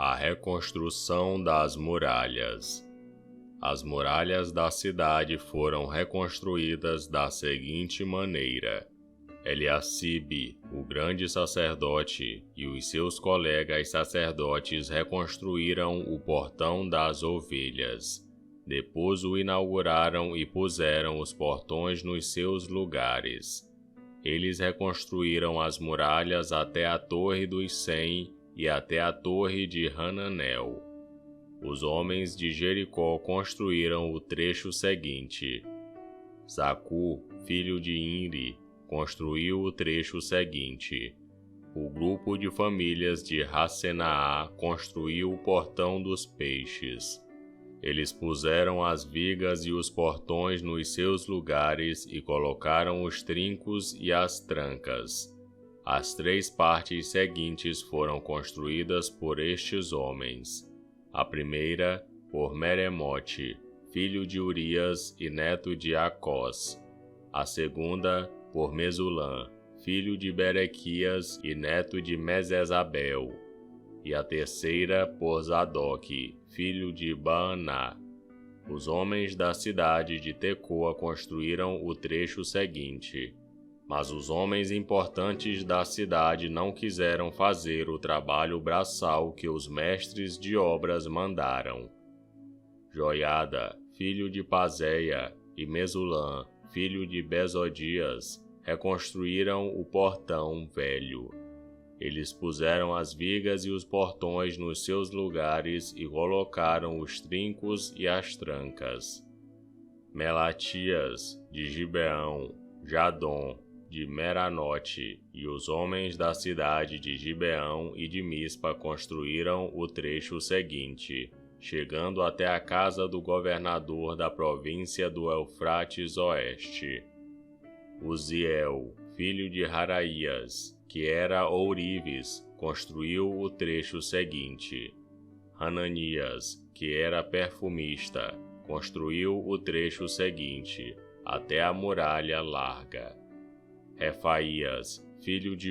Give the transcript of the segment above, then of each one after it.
A reconstrução das muralhas. As muralhas da cidade foram reconstruídas da seguinte maneira: Eliacibe, o grande sacerdote, e os seus colegas sacerdotes reconstruíram o portão das ovelhas. Depois o inauguraram e puseram os portões nos seus lugares. Eles reconstruíram as muralhas até a Torre dos 100 e até a Torre de Hananel. Os homens de Jericó construíram o trecho seguinte. Zacu, filho de Inri, construiu o trecho seguinte. O grupo de famílias de Hassenaá construiu o portão dos peixes. Eles puseram as vigas e os portões nos seus lugares e colocaram os trincos e as trancas. As 3 partes seguintes foram construídas por estes homens. A primeira, por Meremote, filho de Urias e neto de Acós. A segunda, por Mesulã, filho de Berequias e neto de Mesesabel. E a terceira, por Zadok, filho de Baaná. Os homens da cidade de Tecoa construíram o trecho seguinte. Mas os homens importantes da cidade não quiseram fazer o trabalho braçal que os mestres de obras mandaram. Joiada, filho de Pazéia, e Mesulã, filho de Bezodias, reconstruíram o portão velho. Eles puseram as vigas e os portões nos seus lugares e colocaram os trincos e as trancas. Melatias, de Gibeão, Jadom, de Meranote, e os homens da cidade de Gibeão e de Mispa construíram o trecho seguinte, chegando até a casa do governador da província do Eufrates Oeste. Uziel, filho de Haraías, que era ourives, construiu o trecho seguinte. Hananias, que era perfumista, construiu o trecho seguinte, até a muralha larga. Refaías, filho de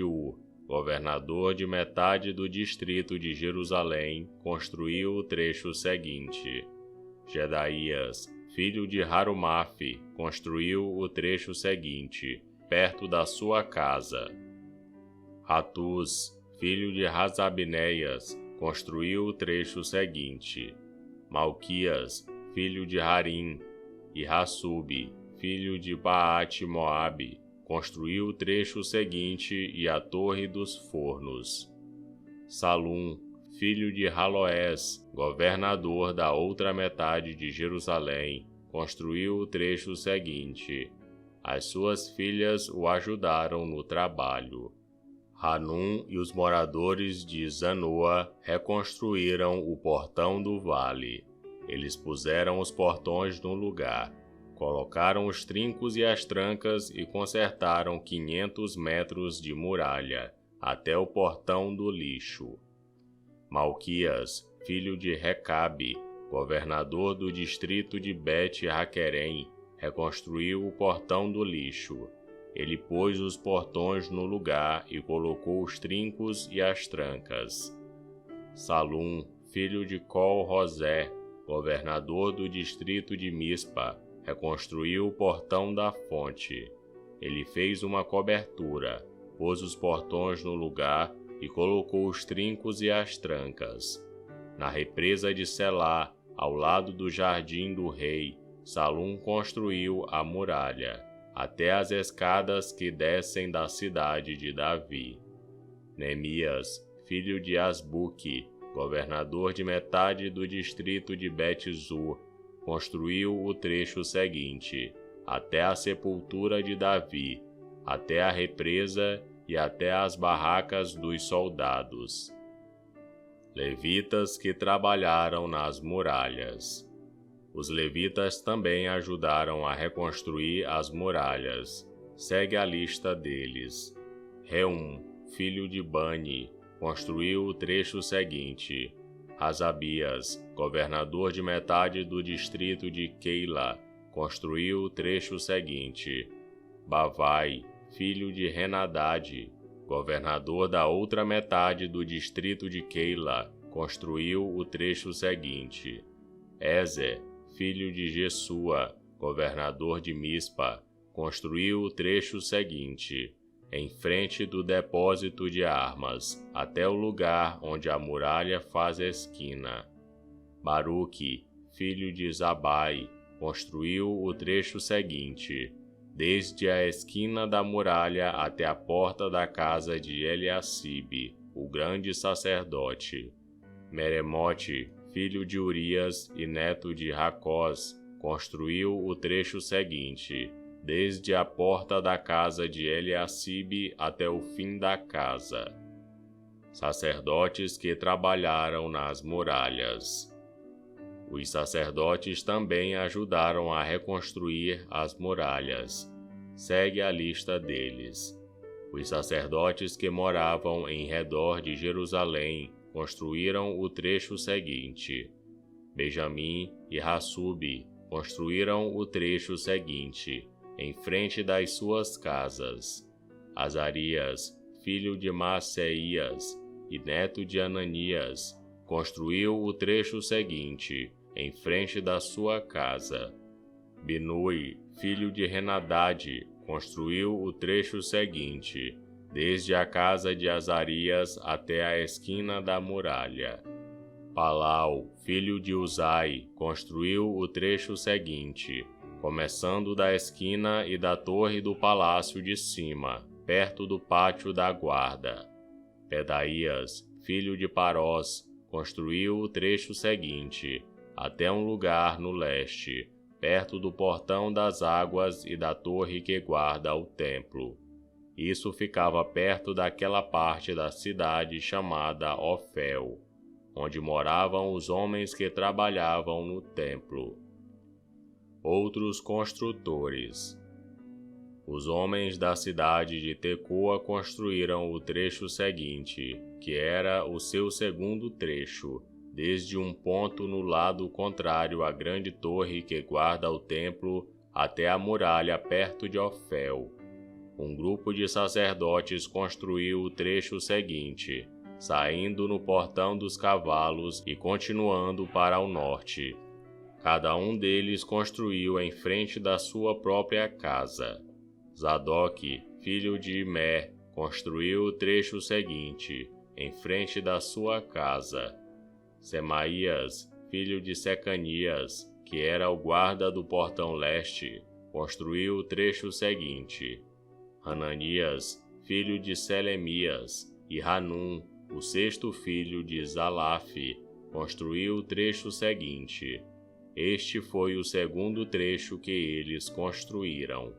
governador de metade do distrito de Jerusalém, construiu o trecho seguinte. Jedaías, filho de Harumafe, construiu o trecho seguinte, perto da sua casa. Hatuz, filho de Razabneias, construiu o trecho seguinte. Malquias, filho de Harim, e Hassube, filho de Baate-Moabe, construiu o trecho seguinte e a Torre dos Fornos. Salum, filho de Haloés, governador da outra metade de Jerusalém, construiu o trecho seguinte. As suas filhas o ajudaram no trabalho. Hanum e os moradores de Zanoa reconstruíram o portão do vale. Eles puseram os portões no lugar. Colocaram os trincos e as trancas e consertaram 500 metros de muralha, até o portão do lixo. Malquias, filho de Recabe, governador do distrito de Bet-Raquerem, reconstruiu o portão do lixo. Ele pôs os portões no lugar e colocou os trincos e as trancas. Salum, filho de Col-Rosé, governador do distrito de Mispa, reconstruiu o portão da fonte. Ele fez uma cobertura, pôs os portões no lugar e colocou os trincos e as trancas. Na represa de Selá, ao lado do jardim do rei, Salum construiu a muralha, até as escadas que descem da cidade de Davi. Neemias, filho de Asbuque, governador de metade do distrito de Bet-Zur, construiu o trecho seguinte, até a sepultura de Davi, até a represa e até as barracas dos soldados. Levitas que trabalharam nas muralhas. Os levitas também ajudaram a reconstruir as muralhas. Segue a lista deles. Reum, filho de Bani, construiu o trecho seguinte. Hasabias, governador de metade do distrito de Keila, construiu o trecho seguinte. Bavai, filho de Henadade, governador da outra metade do distrito de Keila, construiu o trecho seguinte. Ezer, filho de Jesua, governador de Mispa, construiu o trecho seguinte, em frente do depósito de armas, até o lugar onde a muralha faz esquina. Baruque, filho de Zabai, construiu o trecho seguinte, desde a esquina da muralha até a porta da casa de Eliacibe, o grande sacerdote. Meremote, filho de Urias e neto de Racós, construiu o trecho seguinte, desde a porta da casa de Eliacibe até o fim da casa. Sacerdotes que trabalharam nas muralhas. Os sacerdotes também ajudaram a reconstruir as muralhas. Segue a lista deles. Os sacerdotes que moravam em redor de Jerusalém construíram o trecho seguinte. Benjamim e Hassube construíram o trecho seguinte, em frente das suas casas. Azarias, filho de Maaseias e neto de Ananias, construiu o trecho seguinte, em frente da sua casa. Binui, filho de Henadade, construiu o trecho seguinte, desde a casa de Azarias até a esquina da muralha. Palau, filho de Uzai, construiu o trecho seguinte, começando da esquina e da torre do palácio de cima, perto do pátio da guarda. Pedaías, filho de Parós, construiu o trecho seguinte, até um lugar no leste, perto do portão das águas e da torre que guarda o templo. Isso ficava perto daquela parte da cidade chamada Ofel, onde moravam os homens que trabalhavam no templo. Outros construtores. Os homens da cidade de Tecoa construíram o trecho seguinte, que era o seu segundo trecho, desde um ponto no lado contrário à grande torre que guarda o templo até a muralha perto de Ofel. Um grupo de sacerdotes construiu o trecho seguinte, saindo no portão dos cavalos e continuando para o norte. Cada um deles construiu em frente da sua própria casa. Zadok, filho de Imer, construiu o trecho seguinte, em frente da sua casa. Semaías, filho de Secanias, que era o guarda do portão leste, construiu o trecho seguinte. Hananias, filho de Selemias, e Hanum, o sexto filho de Zalaf, construiu o trecho seguinte. Este foi o segundo trecho que eles construíram.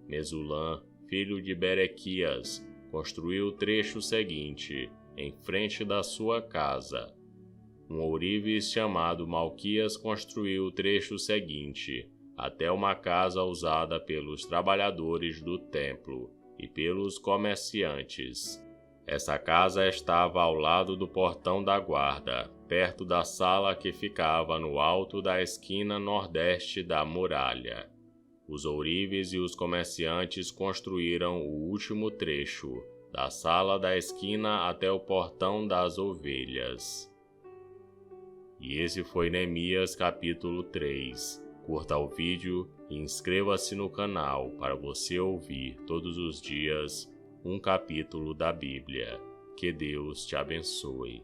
Mesulam, filho de Berequias, construiu o trecho seguinte, em frente da sua casa. Um ourives chamado Malquias construiu o trecho seguinte, até uma casa usada pelos trabalhadores do templo e pelos comerciantes. Essa casa estava ao lado do portão da guarda, perto da sala que ficava no alto da esquina nordeste da muralha. Os ourives e os comerciantes construíram o último trecho, da sala da esquina até o portão das ovelhas. E esse foi Neemias capítulo 3. Curta o vídeo e inscreva-se no canal para você ouvir todos os dias um capítulo da Bíblia. Que Deus te abençoe.